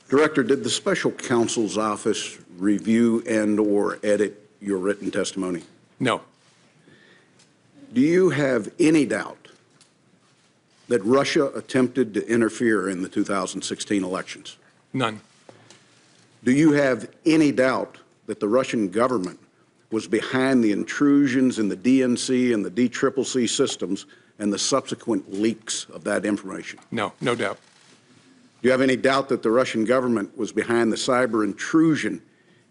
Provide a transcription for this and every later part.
Director, did the special counsel's office review and/or edit your written testimony? No. Do you have any doubt that Russia attempted to interfere in the 2016 elections? None. Do you have any doubt that the Russian government was behind the intrusions in the DNC and the DCCC systems and the subsequent leaks of that information? No, no doubt. Do you have any doubt that the Russian government was behind the cyber intrusion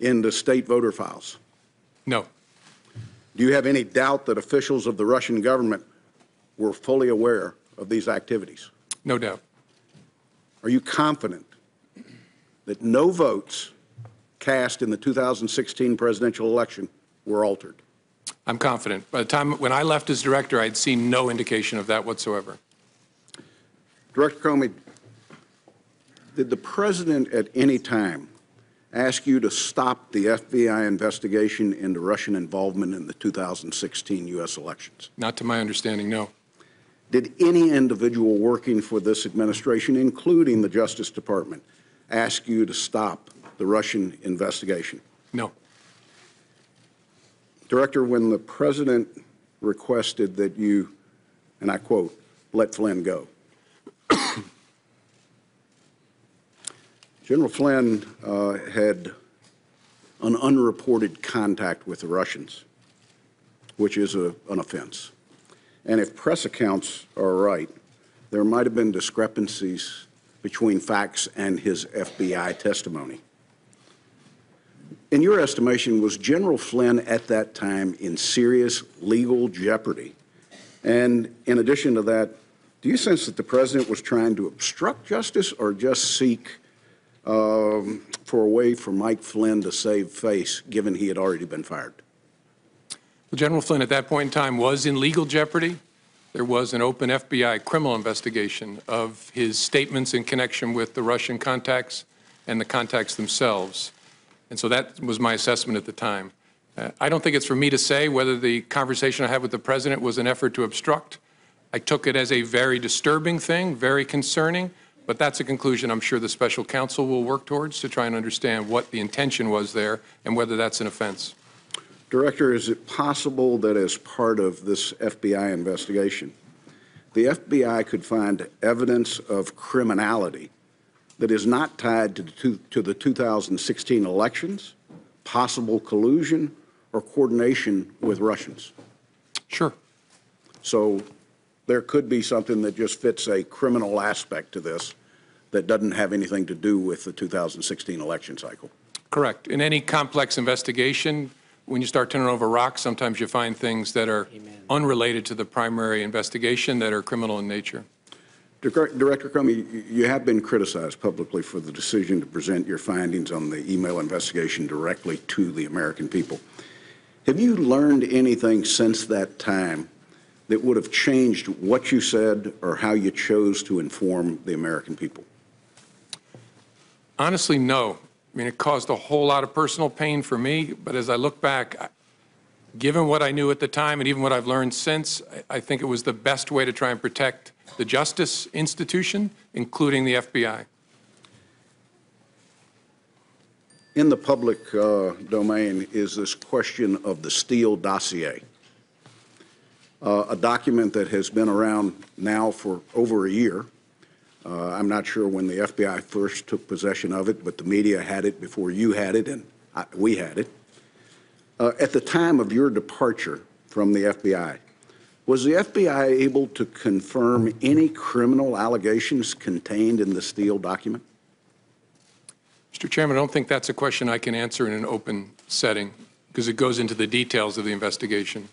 into state voter files? No. Do you have any doubt that officials of the Russian government were fully aware of these activities? No doubt. Are you confident that no votes cast in the 2016 presidential election were altered? I'm confident. By the time when I left as director, I'd seen no indication of that whatsoever. Director Comey, did the president at any time ask you to stop the FBI investigation into Russian involvement in the 2016 U.S. elections? Not to my understanding, no. Did any individual working for this administration, including the Justice Department, ask you to stop the Russian investigation? No. Director, when the president requested that you, and I quote, let Flynn go, General Flynn had an unreported contact with the Russians, which is an offense. And if press accounts are right, there might have been discrepancies between facts and his FBI testimony. In your estimation, was General Flynn at that time in serious legal jeopardy? And in addition to that, do you sense that the president was trying to obstruct justice or just seek for a way for Mike Flynn to save face, given he had already been fired? Well, General Flynn at that point in time was in legal jeopardy. There was an open FBI criminal investigation of his statements in connection with the Russian contacts and the contacts themselves. And so that was my assessment at the time. I don't think it's for me to say whether the conversation I had with the president was an effort to obstruct. I took it as a very disturbing thing, very concerning, but that's a conclusion I'm sure the special counsel will work towards to try and understand what the intention was there and whether that's an offense. Director, is it possible that as part of this FBI investigation, the FBI could find evidence of criminality that is not tied to the 2016 elections, possible collusion, or coordination with Russians? Sure. So there could be something that just fits a criminal aspect to this that doesn't have anything to do with the 2016 election cycle. Correct. In any complex investigation, when you start turning over rocks, sometimes you find things that are unrelated to the primary investigation that are criminal in nature. Director Comey, you have been criticized publicly for the decision to present your findings on the email investigation directly to the American people. Have you learned anything since that time that would have changed what you said or how you chose to inform the American people? Honestly, no. I mean, it caused a whole lot of personal pain for me, but as I look back, given what I knew at the time and even what I've learned since, I think it was the best way to try and protect the justice institution, including the FBI. In the public domain is this question of the Steele dossier, a document that has been around now for over a year. I'm not sure when the FBI first took possession of it, but the media had it before you had it and we had it. At the time of your departure from the FBI, was the FBI able to confirm any criminal allegations contained in the Steele document? Mr. Chairman, I don't think that's a question I can answer in an open setting because it goes into the details of the investigation.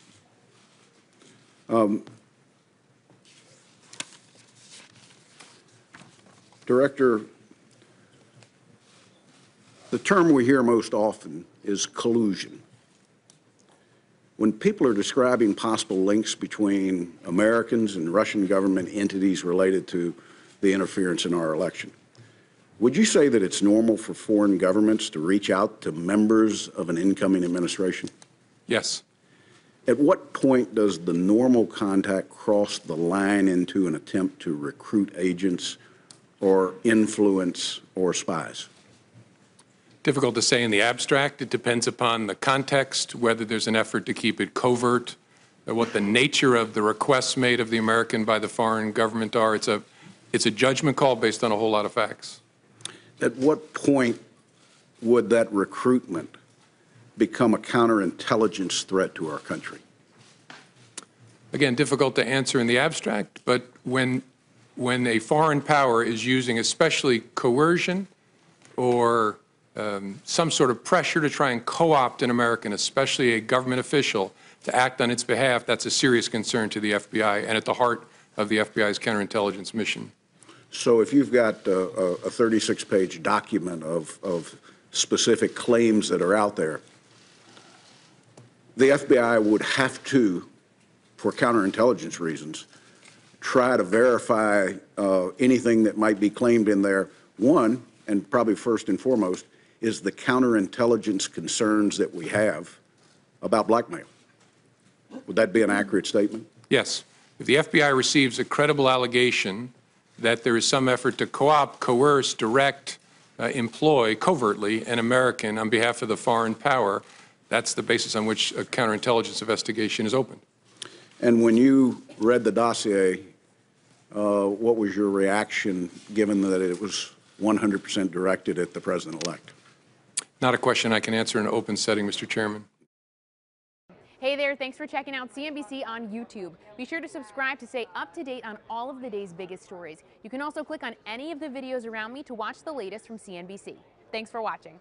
Director, the term we hear most often is collusion. When people are describing possible links between Americans and Russian government entities related to the interference in our election, would you say that it's normal for foreign governments to reach out to members of an incoming administration? Yes. At what point does the normal contact cross the line into an attempt to recruit agents or influence or spies? Difficult to say in the abstract. It depends upon the context, whether there's an effort to keep it covert, what the nature of the requests made of the American by the foreign government are. It's a judgment call based on a whole lot of facts. At what point would that recruitment become a counterintelligence threat to our country? Again, difficult to answer in the abstract, but when a foreign power is using especially coercion or some sort of pressure to try and co-opt an American, especially a government official, to act on its behalf, that's a serious concern to the FBI and at the heart of the FBI's counterintelligence mission. So if you've got a 36-page document of specific claims that are out there, the FBI would have to, for counterintelligence reasons, try to verify anything that might be claimed in there. One, and probably first and foremost, is the counterintelligence concerns that we have about blackmail. Would that be an accurate statement? Yes. If the FBI receives a credible allegation that there is some effort to co-opt, coerce, direct, employ covertly an American on behalf of the foreign power, that's the basis on which a counterintelligence investigation is opened. And when you read the dossier, what was your reaction, given that it was 100% directed at the president-elect? Not a question I can answer in an open setting, Mr. Chairman. Hey there, thanks for checking out CNBC on YouTube. Be sure to subscribe to stay up to date on all of the day's biggest stories. You can also click on any of the videos around me to watch the latest from CNBC. Thanks for watching.